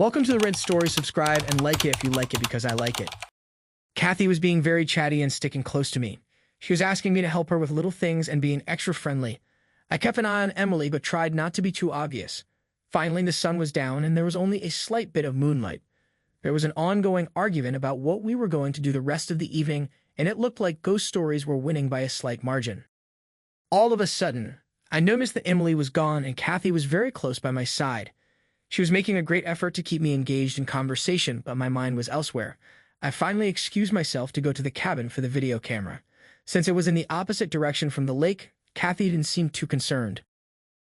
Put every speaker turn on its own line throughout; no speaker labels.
Welcome to the Red Story. Subscribe and like it if you like it because I like it. Kathy was being very chatty and sticking close to me. She was asking me to help her with little things and being extra friendly. I kept an eye on Emily but tried not to be too obvious. Finally, the sun was down and there was only a slight bit of moonlight. There was an ongoing argument about what we were going to do the rest of the evening, and it looked like ghost stories were winning by a slight margin. All of a sudden, I noticed that Emily was gone and Kathy was very close by my side. She was making a great effort to keep me engaged in conversation, but my mind was elsewhere. I finally excused myself to go to the cabin for the video camera. Since it was in the opposite direction from the lake, Kathy didn't seem too concerned.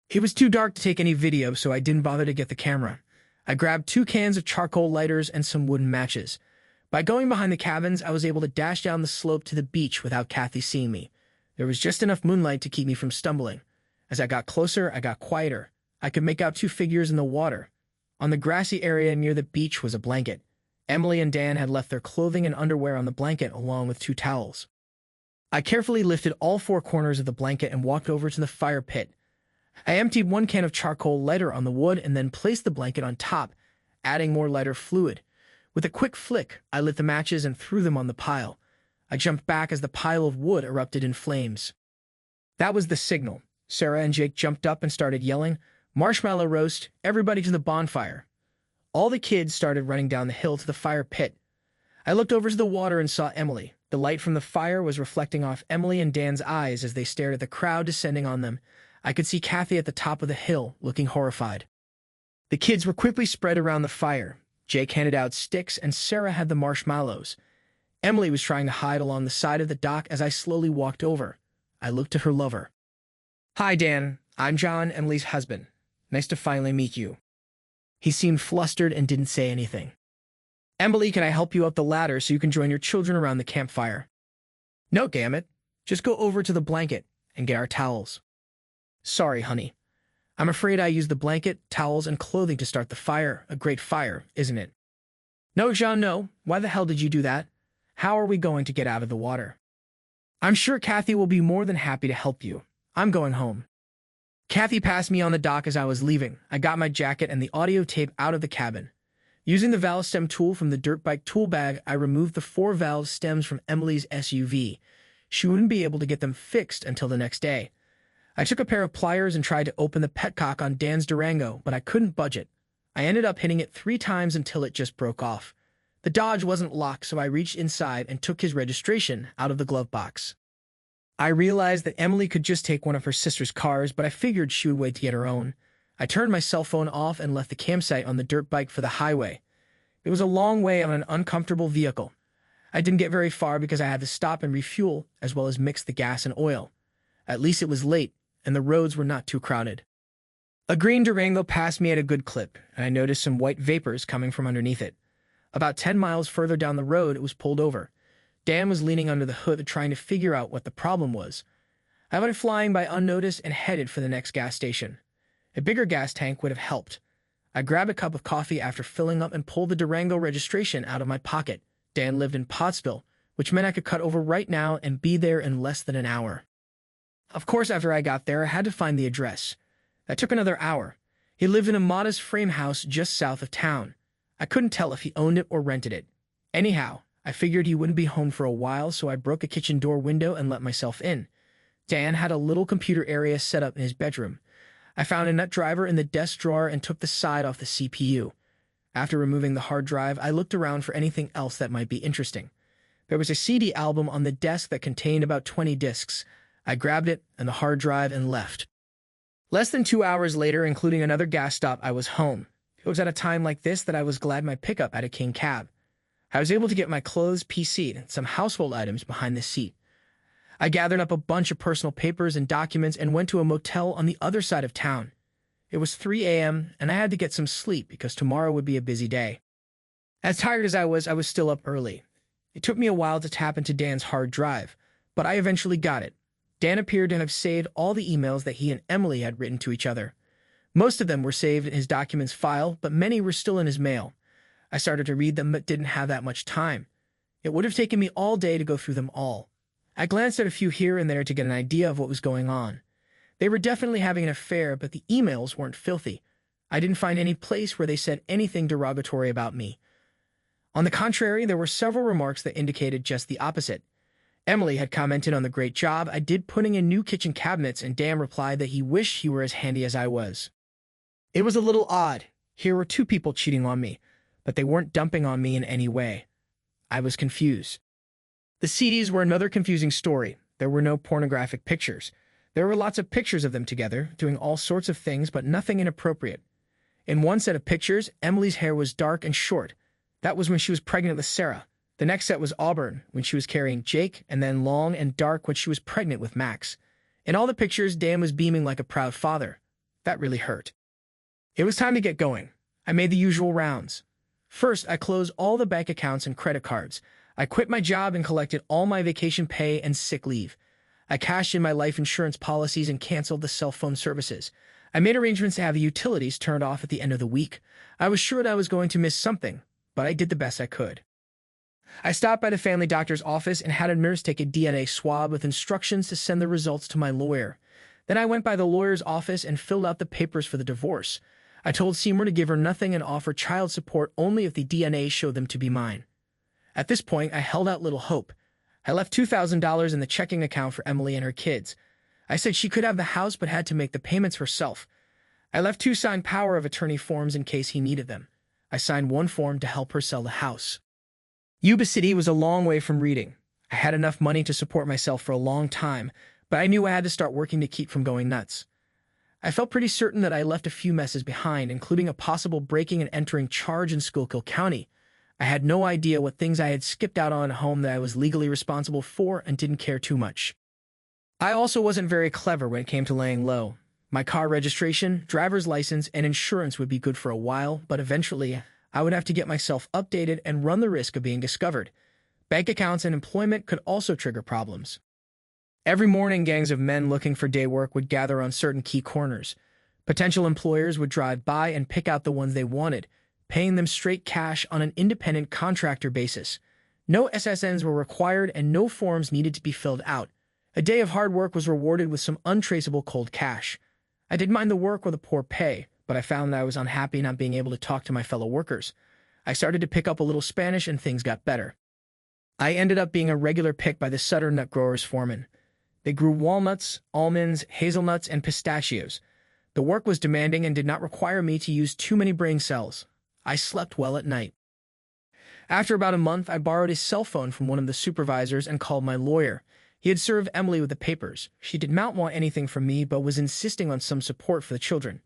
It was too dark to take any video, so I didn't bother to get the camera. I grabbed 2 cans of charcoal lighters and some wooden matches. By going behind the cabins, I was able to dash down the slope to the beach without Kathy seeing me. There was just enough moonlight to keep me from stumbling. As I got closer, I got quieter. I could make out 2 figures in the water. On the grassy area near the beach was a blanket. Emily and Dan had left their clothing and underwear on the blanket along with 2 towels. I carefully lifted all 4 corners of the blanket and walked over to the fire pit. I emptied 1 can of charcoal lighter on the wood and then placed the blanket on top, adding more lighter fluid. With a quick flick, I lit the matches and threw them on the pile. I jumped back as the pile of wood erupted in flames. That was the signal. Sarah and Jake jumped up and started yelling, "Marshmallow roast, everybody to the bonfire." All the kids started running down the hill to the fire pit. I looked over to the water and saw Emily. The light from the fire was reflecting off Emily and Dan's eyes as they stared at the crowd descending on them. I could see Kathy at the top of the hill, looking horrified. The kids were quickly spread around the fire. Jake handed out sticks and Sarah had the marshmallows. Emily was trying to hide along the side of the dock as I slowly walked over. I looked at her lover. "Hi, Dan. I'm John, Emily's husband. Nice to finally meet you." He seemed flustered and didn't say anything. "Emily, can I help you up the ladder so you can join your children around the campfire?" "No, damn it. Just go over to the blanket and get our towels." "Sorry, honey. I'm afraid I used the blanket, towels, and clothing to start the fire. A great fire, isn't it?" "No, John, no. Why the hell did you do that? How are we going to get out of the water?" "I'm sure Kathy will be more than happy to help you. I'm going home." Kathy passed me on the dock as I was leaving. I got my jacket and the audio tape out of the cabin. Using the valve stem tool from the dirt bike tool bag, I removed the 4 valve stems from Emily's SUV. She wouldn't be able to get them fixed until the next day. I took a pair of pliers and tried to open the petcock on Dan's Durango, but I couldn't budge it. I ended up hitting it 3 times until it just broke off. The Dodge wasn't locked, so I reached inside and took his registration out of the glove box. I realized that Emily could just take one of her sister's cars, but I figured she would wait to get her own. I turned my cell phone off and left the campsite on the dirt bike for the highway. It was a long way on an uncomfortable vehicle. I didn't get very far because I had to stop and refuel, as well as mix the gas and oil. At least it was late, and the roads were not too crowded. A green Durango passed me at a good clip, and I noticed some white vapors coming from underneath it. About 10 miles further down the road, it was pulled over. Dan was leaning under the hood trying to figure out what the problem was. I went flying by unnoticed and headed for the next gas station. A bigger gas tank would have helped. I grabbed a cup of coffee after filling up and pulled the Durango registration out of my pocket. Dan lived in Pottsville, which meant I could cut over right now and be there in less than an hour. Of course, after I got there, I had to find the address. That took another hour. He lived in a modest frame house just south of town. I couldn't tell if he owned it or rented it. Anyhow, I figured he wouldn't be home for a while, so I broke a kitchen door window and let myself in. Dan had a little computer area set up in his bedroom. I found a nut driver in the desk drawer and took the side off the CPU. After removing the hard drive, I looked around for anything else that might be interesting. There was a CD album on the desk that contained about 20 discs. I grabbed it and the hard drive and left. Less than 2 hours later, including another gas stop, I was home. It was at a time like this that I was glad my pickup had a king cab. I was able to get my clothes PC'd and some household items behind the seat. I gathered up a bunch of personal papers and documents and went to a motel on the other side of town. It was 3 a.m. and I had to get some sleep because tomorrow would be a busy day. As tired as I was still up early. It took me a while to tap into Dan's hard drive, but I eventually got it. Dan appeared to have saved all the emails that he and Emily had written to each other. Most of them were saved in his documents file, but many were still in his mail. I started to read them but didn't have that much time. It would have taken me all day to go through them all. I glanced at a few here and there to get an idea of what was going on. They were definitely having an affair, but the emails weren't filthy. I didn't find any place where they said anything derogatory about me. On the contrary, there were several remarks that indicated just the opposite. Emily had commented on the great job I did putting in new kitchen cabinets, and Dan replied that he wished he were as handy as I was. It was a little odd. Here were two people cheating on me, but they weren't dumping on me in any way. I was confused. The CDs were another confusing story. There were no pornographic pictures. There were lots of pictures of them together, doing all sorts of things, but nothing inappropriate. In one set of pictures, Emily's hair was dark and short. That was when she was pregnant with Sarah. The next set was auburn, when she was carrying Jake, and then long and dark when she was pregnant with Max. In all the pictures, Dan was beaming like a proud father. That really hurt. It was time to get going. I made the usual rounds. First, I closed all the bank accounts and credit cards. I quit my job and collected all my vacation pay and sick leave. I cashed in my life insurance policies and canceled the cell phone services. I made arrangements to have the utilities turned off at the end of the week. I was sure that I was going to miss something, but I did the best I could. I stopped by the family doctor's office and had a nurse take a DNA swab with instructions to send the results to my lawyer. Then I went by the lawyer's office and filled out the papers for the divorce. I told Seymour to give her nothing and offer child support only if the DNA showed them to be mine. At this point, I held out little hope. I left $2,000 in the checking account for Emily and her kids. I said she could have the house but had to make the payments herself. I left 2 signed power of attorney forms in case he needed them. I signed 1 form to help her sell the house. Yuba City was a long way from Reading. I had enough money to support myself for a long time, but I knew I had to start working to keep from going nuts. I felt pretty certain that I left a few messes behind, including a possible breaking and entering charge in Schuylkill County. I had no idea what things I had skipped out on at home that I was legally responsible for and didn't care too much. I also wasn't very clever when it came to laying low. My car registration, driver's license, and insurance would be good for a while, but eventually I would have to get myself updated and run the risk of being discovered. Bank accounts and employment could also trigger problems. Every morning, gangs of men looking for day work would gather on certain key corners. Potential employers would drive by and pick out the ones they wanted, paying them straight cash on an independent contractor basis. No SSNs were required and no forms needed to be filled out. A day of hard work was rewarded with some untraceable cold cash. I didn't mind the work or the poor pay, but I found that I was unhappy not being able to talk to my fellow workers. I started to pick up a little Spanish and things got better. I ended up being a regular pick by the Sutter nut growers foreman. They grew walnuts, almonds, hazelnuts, and pistachios. The work was demanding and did not require me to use too many brain cells. I slept well at night. After about a month, I borrowed his cell phone from one of the supervisors and called my lawyer. He had served Emily with the papers. She did not want anything from me, but was insisting on some support for the children.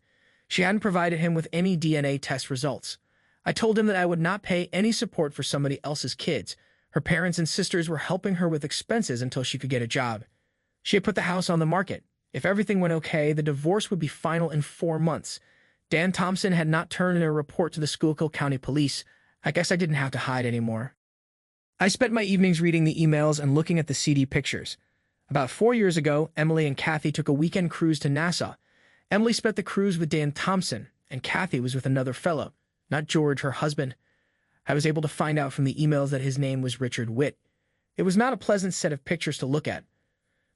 She hadn't provided him with any DNA test results. I told him that I would not pay any support for somebody else's kids. Her parents and sisters were helping her with expenses until she could get a job. She had put the house on the market. If everything went okay, the divorce would be final in 4 months. Dan Thompson had not turned in a report to the Schuylkill County Police. I guess I didn't have to hide anymore. I spent my evenings reading the emails and looking at the CD pictures. About 4 years ago, Emily and Kathy took a weekend cruise to Nassau. Emily spent the cruise with Dan Thompson, and Kathy was with another fellow, not George, her husband. I was able to find out from the emails that his name was Richard Witt. It was not a pleasant set of pictures to look at.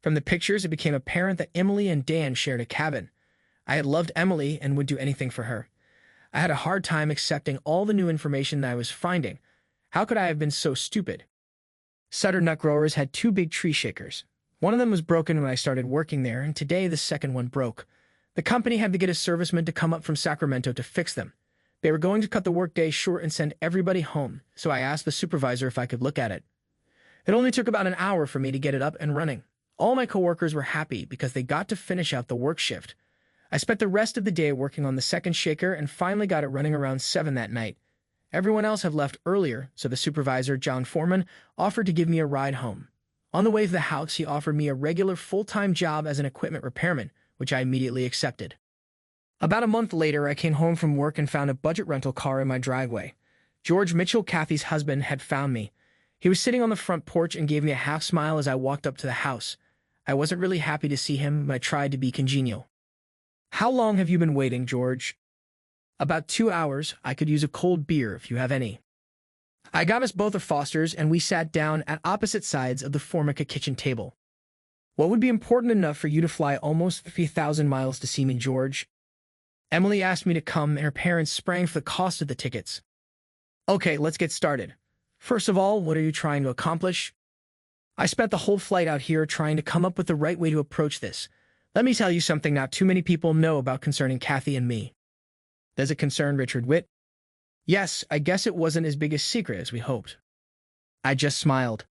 From the pictures, it became apparent that Emily and Dan shared a cabin. I had loved Emily and would do anything for her. I had a hard time accepting all the new information that I was finding. How could I have been so stupid? Sutter Nut Growers had 2 big tree shakers. One of them was broken when I started working there, and today the second one broke. The company had to get a serviceman to come up from Sacramento to fix them. They were going to cut the workday short and send everybody home, so I asked the supervisor if I could look at it. It only took about an hour for me to get it up and running. All my coworkers were happy because they got to finish out the work shift. I spent the rest of the day working on the second shaker and finally got it running around 7 that night. Everyone else had left earlier, so the supervisor, John Foreman, offered to give me a ride home. On the way to the house, he offered me a regular full-time job as an equipment repairman, which I immediately accepted. About a month later, I came home from work and found a budget rental car in my driveway. George Mitchell, Kathy's husband, had found me. He was sitting on the front porch and gave me a half smile as I walked up to the house. I wasn't really happy to see him, but I tried to be congenial. "How long have you been waiting, George?" "About 2 hours. I could use a cold beer if you have any." I got us both a Foster's, and we sat down at opposite sides of the Formica kitchen table. "What would be important enough for you to fly almost 50,000 miles to see me, George?" Emily asked me to come, and her parents sprang for the cost of the tickets. Okay, let's get started. First of all, what are you trying to accomplish? I spent the whole flight out here trying to come up with the right way to approach this. Let me tell you something not too many people know about concerning Kathy and me. Does it concern Richard Witt? Yes, I guess it wasn't as big a secret as we hoped. I just smiled.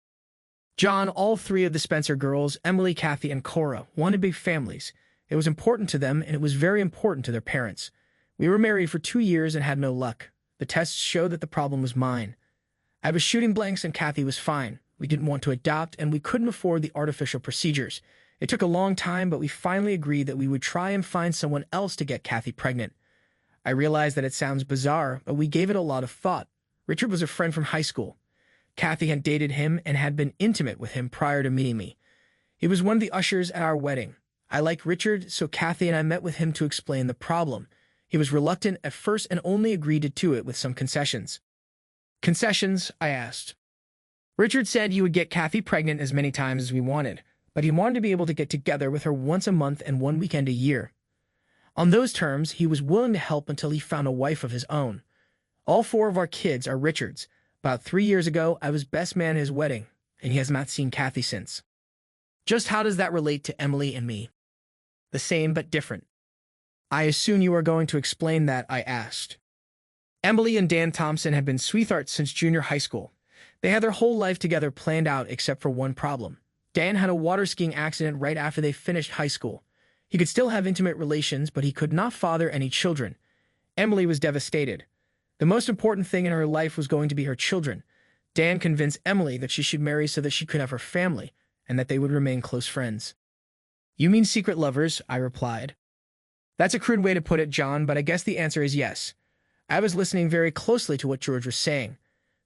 John, all three of the Spencer girls, Emily, Kathy, and Cora, wanted big families. It was important to them, and it was very important to their parents. We were married for 2 years and had no luck. The tests showed that the problem was mine. I was shooting blanks and Kathy was fine. We didn't want to adopt, and we couldn't afford the artificial procedures. It took a long time, but we finally agreed that we would try and find someone else to get Kathy pregnant. I realized that it sounds bizarre, but we gave it a lot of thought. Richard was a friend from high school. Kathy had dated him and had been intimate with him prior to meeting me. He was one of the ushers at our wedding. I liked Richard, so Kathy and I met with him to explain the problem. He was reluctant at first and only agreed to do it with some concessions. Concessions? I asked. Richard said he would get Kathy pregnant as many times as we wanted, but he wanted to be able to get together with her once a month and 1 weekend a year. On those terms, he was willing to help until he found a wife of his own. All 4 of our kids are Richard's. About 3 years ago, I was best man at his wedding, and he has not seen Kathy since. Just how does that relate to Emily and me? The same but different. I assume you are going to explain that, I asked. Emily and Dan Thompson had been sweethearts since junior high school. They had their whole life together planned out except for one problem. Dan had a water skiing accident right after they finished high school. He could still have intimate relations, but he could not father any children. Emily was devastated. The most important thing in her life was going to be her children. Dan convinced Emily that she should marry so that she could have her family, and that they would remain close friends. You mean secret lovers, I replied. That's a crude way to put it, John, but I guess the answer is yes. I was listening very closely to what George was saying.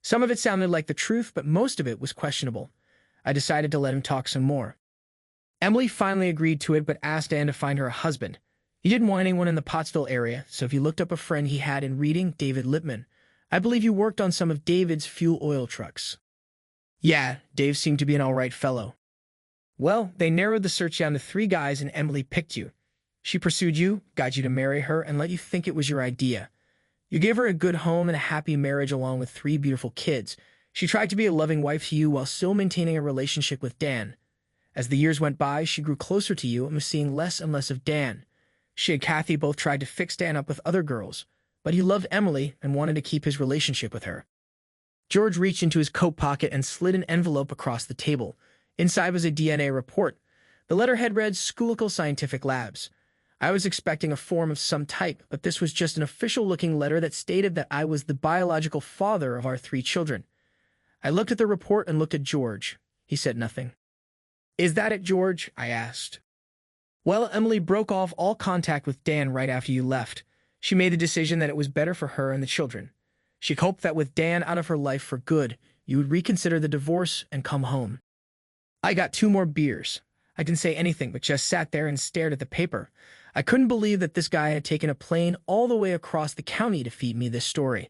Some of it sounded like the truth, but most of it was questionable. I decided to let him talk some more. Emily finally agreed to it, but asked Dan to find her a husband. He didn't want anyone in the Pottsville area, so he looked up a friend he had in reading, David Lippman. I believe you worked on some of David's fuel oil trucks. Yeah, Dave seemed to be an all-right fellow. Well, they narrowed the search down to 3 guys and Emily picked you. She pursued you, got you to marry her, and let you think it was your idea. You gave her a good home and a happy marriage along with 3 beautiful kids. She tried to be a loving wife to you while still maintaining a relationship with Dan. As the years went by, she grew closer to you and was seeing less and less of Dan. She and Kathy both tried to fix Dan up with other girls, but he loved Emily and wanted to keep his relationship with her. George reached into his coat pocket and slid an envelope across the table. Inside was a DNA report. The letterhead read Schuylkill Scientific Labs. I was expecting a form of some type, but this was just an official-looking letter that stated that I was the biological father of our 3 children. I looked at the report and looked at George. He said nothing. Is that it, George? I asked. Well, Emily broke off all contact with Dan right after you left. She made the decision that it was better for her and the children. She hoped that with Dan out of her life for good, you would reconsider the divorce and come home. I got 2 more beers. I didn't say anything, but just sat there and stared at the paper. I couldn't believe that this guy had taken a plane all the way across the county to feed me this story.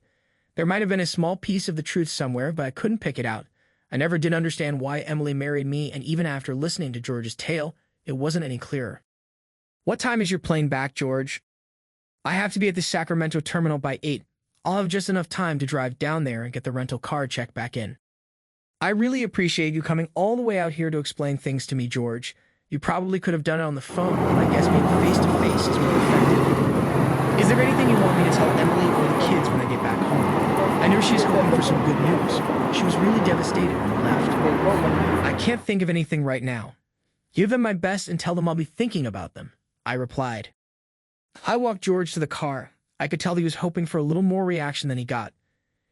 There might have been a small piece of the truth somewhere, but I couldn't pick it out. I never did understand why Emily married me, and even after listening to George's tale, it wasn't any clearer. What time is your plane back, George? I have to be at the Sacramento terminal by 8. I'll have just enough time to drive down there and get the rental car checked back in. I really appreciate you coming all the way out here to explain things to me, George. You probably could have done it on the phone, but I guess being face-to-face is more effective. Is there anything you want me to tell Emily or the kids when I get back home? I know she's hoping for some good news. She was really devastated when you left. I can't think of anything right now. Give them my best and tell them I'll be thinking about them, I replied. I walked George to the car. I could tell he was hoping for a little more reaction than he got.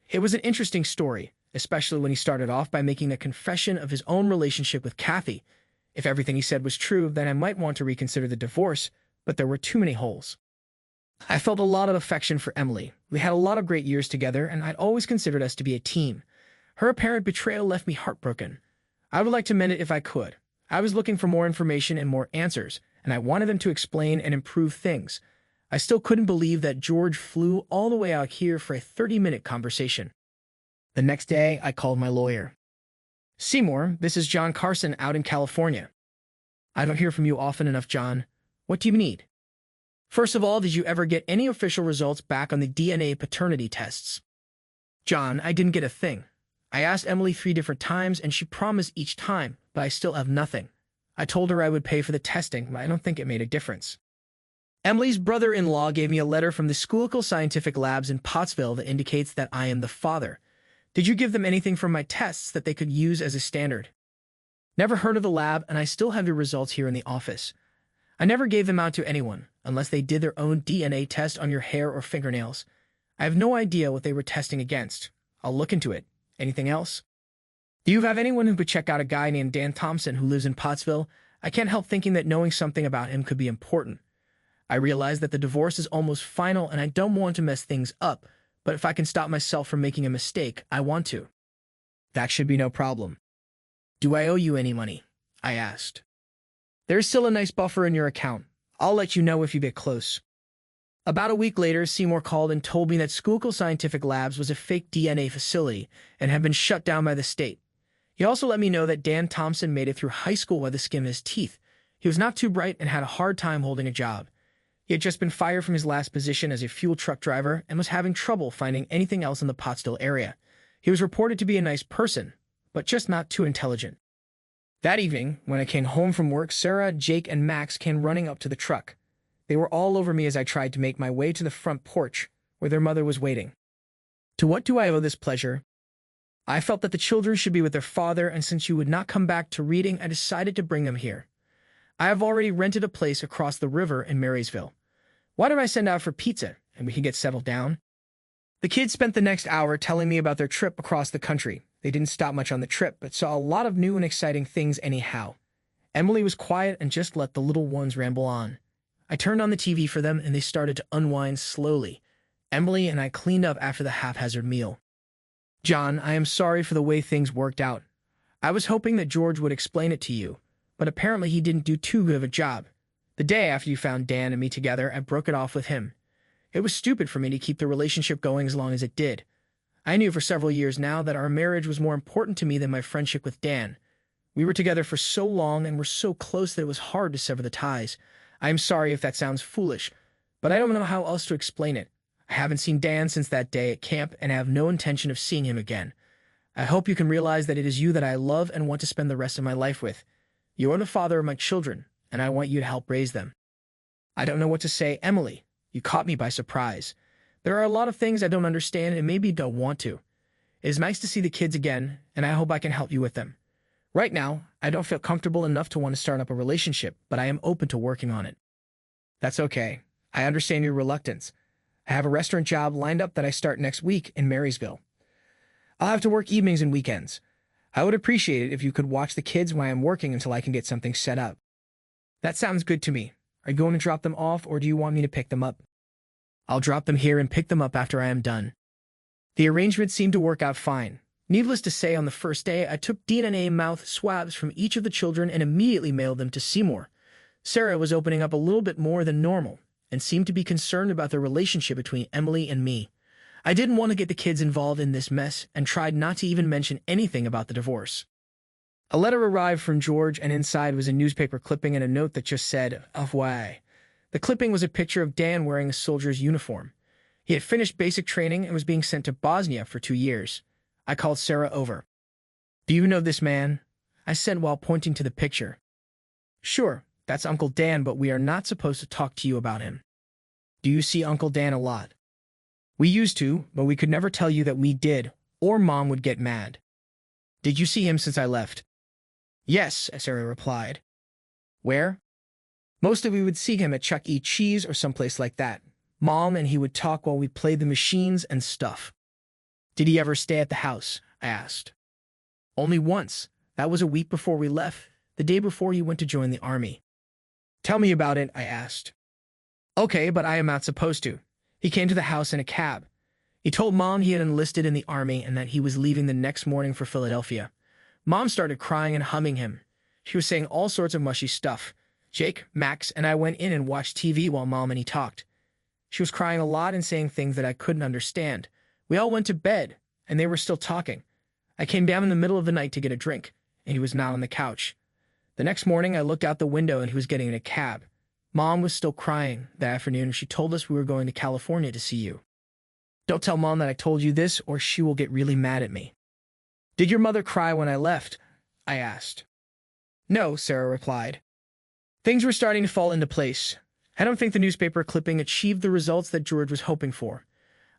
It was an interesting story, especially when he started off by making a confession of his own relationship with Kathy. If everything he said was true, then I might want to reconsider the divorce, but there were too many holes. I felt a lot of affection for Emily. We had a lot of great years together, and I'd always considered us to be a team. Her apparent betrayal left me heartbroken. I would like to mend it if I could. I was looking for more information and more answers, and I wanted them to explain and improve things. I still couldn't believe that George flew all the way out here for a 30-minute conversation. The next day, I called my lawyer. Seymour, this is John Carson out in California. I don't hear from you often enough, John. What do you need? First of all, did you ever get any official results back on the DNA paternity tests? John, I didn't get a thing. I asked Emily 3 different times, and she promised each time, but I still have nothing. I told her I would pay for the testing, but I don't think it made a difference. Emily's brother-in-law gave me a letter from the Schuylkill Scientific Labs in Pottsville that indicates that I am the father. Did you give them anything from my tests that they could use as a standard? Never heard of the lab, and I still have your results here in the office. I never gave them out to anyone, unless they did their own DNA test on your hair or fingernails. I have no idea what they were testing against. I'll look into it. Anything else? Do you have anyone who could check out a guy named Dan Thompson who lives in Pottsville? I can't help thinking that knowing something about him could be important. I realize that the divorce is almost final and I don't want to mess things up, but if I can stop myself from making a mistake, I want to. That should be no problem. Do I owe you any money? I asked. There's still a nice buffer in your account. I'll let you know if you get close. About a week later, Seymour called and told me that Schuylkill Scientific Labs was a fake DNA facility and had been shut down by the state. He also let me know that Dan Thompson made it through high school by the skin of his teeth. He was not too bright and had a hard time holding a job. He had just been fired from his last position as a fuel truck driver and was having trouble finding anything else in the Pottsville area. He was reported to be a nice person, but just not too intelligent. That evening, when I came home from work, Sarah, Jake, and Max came running up to the truck. They were all over me as I tried to make my way to the front porch, where their mother was waiting. To what do I owe this pleasure? I felt that the children should be with their father, and since you would not come back to reading, I decided to bring them here. I have already rented a place across the river in Marysville. Why don't I send out for pizza, and we can get settled down? The kids spent the next hour telling me about their trip across the country. They didn't stop much on the trip, but saw a lot of new and exciting things anyhow. Emily was quiet and just let the little ones ramble on. I turned on the TV for them, and they started to unwind slowly. Emily and I cleaned up after the haphazard meal. John, I am sorry for the way things worked out. I was hoping that George would explain it to you, but apparently he didn't do too good of a job. The day after you found Dan and me together, I broke it off with him. It was stupid for me to keep the relationship going as long as it did. I knew for several years now that our marriage was more important to me than my friendship with Dan. We were together for so long and were so close that it was hard to sever the ties. I am sorry if that sounds foolish, but I don't know how else to explain it. I haven't seen Dan since that day at camp and I have no intention of seeing him again. I hope you can realize that it is you that I love and want to spend the rest of my life with. You are the father of my children, and I want you to help raise them. I don't know what to say, Emily. You caught me by surprise. There are a lot of things I don't understand and maybe don't want to. It is nice to see the kids again, and I hope I can help you with them. Right now, I don't feel comfortable enough to want to start up a relationship, but I am open to working on it. That's okay. I understand your reluctance. I have a restaurant job lined up that I start next week in Marysville. I'll have to work evenings and weekends. I would appreciate it if you could watch the kids while I'm working until I can get something set up. That sounds good to me. Are you going to drop them off, or do you want me to pick them up? I'll drop them here and pick them up after I am done. The arrangement seemed to work out fine. Needless to say, on the first day, I took DNA mouth swabs from each of the children and immediately mailed them to Seymour. Sarah was opening up a little bit more than normal and seemed to be concerned about the relationship between Emily and me. I didn't want to get the kids involved in this mess and tried not to even mention anything about the divorce. A letter arrived from George, and inside was a newspaper clipping and a note that just said, "Au revoir." The clipping was a picture of Dan wearing a soldier's uniform. He had finished basic training and was being sent to Bosnia for 2 years. I called Sarah over. "Do you know this man?" I said while pointing to the picture. "Sure, that's Uncle Dan, but we are not supposed to talk to you about him." "Do you see Uncle Dan a lot?" "We used to, but we could never tell you that we did, or Mom would get mad." "Did you see him since I left?" "Yes," Sarah replied. "Where?" "Mostly we would see him at Chuck E. Cheese or someplace like that. Mom and he would talk while we played the machines and stuff." "Did he ever stay at the house?" I asked. "Only once. That was a week before we left, the day before he went to join the army." "Tell me about it," I asked. "Okay, but I am not supposed to. He came to the house in a cab. He told Mom he had enlisted in the army and that he was leaving the next morning for Philadelphia. Mom started crying and humming him. She was saying all sorts of mushy stuff. Jake, Max, and I went in and watched TV while Mom and he talked. She was crying a lot and saying things that I couldn't understand. We all went to bed, and they were still talking. I came down in the middle of the night to get a drink, and he was not on the couch. The next morning, I looked out the window and he was getting in a cab. Mom was still crying that afternoon and she told us we were going to California to see you. Don't tell Mom that I told you this or she will get really mad at me. Did your mother cry when I left? I asked. No, Sarah replied. Things were starting to fall into place. I don't think the newspaper clipping achieved the results that George was hoping for.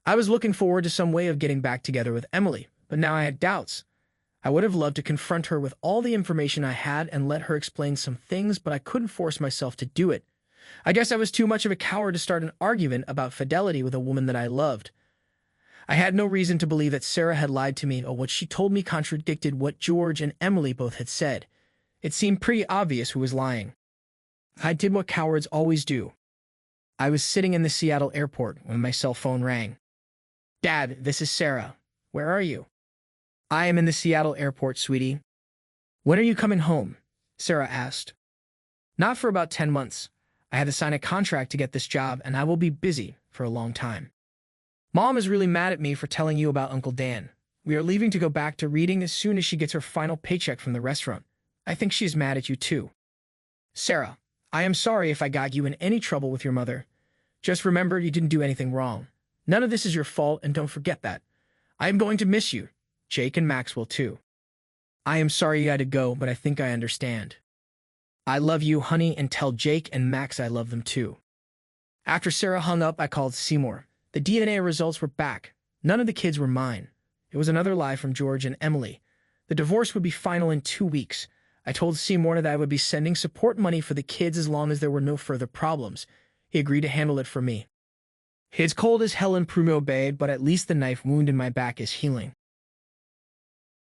I was looking forward to some way of getting back together with Emily, but now I had doubts. I would have loved to confront her with all the information I had and let her explain some things, but I couldn't force myself to do it. I guess I was too much of a coward to start an argument about fidelity with a woman that I loved. I had no reason to believe that Sarah had lied to me, or what she told me contradicted what George and Emily both had said. It seemed pretty obvious who was lying. I did what cowards always do. I was sitting in the Seattle airport when my cell phone rang. Dad, this is Sarah. Where are you? I am in the Seattle airport, sweetie. When are you coming home? Sarah asked. Not for about 10 months. I had to sign a contract to get this job, and I will be busy for a long time. Mom is really mad at me for telling you about Uncle Dan. We are leaving to go back to Reading as soon as she gets her final paycheck from the restaurant. I think she is mad at you too. Sarah, I am sorry if I got you in any trouble with your mother. Just remember you didn't do anything wrong. None of this is your fault, and don't forget that. I am going to miss you. Jake and Max will too. I am sorry you had to go, but I think I understand. I love you, honey, and tell Jake and Max I love them too. After Sarah hung up, I called Seymour. The DNA results were back. None of the kids were mine. It was another lie from George and Emily. The divorce would be final in 2 weeks. I told Seymour that I would be sending support money for the kids as long as there were no further problems. He agreed to handle it for me. It's cold as hell in Prumo Bay, but at least the knife wound in my back is healing.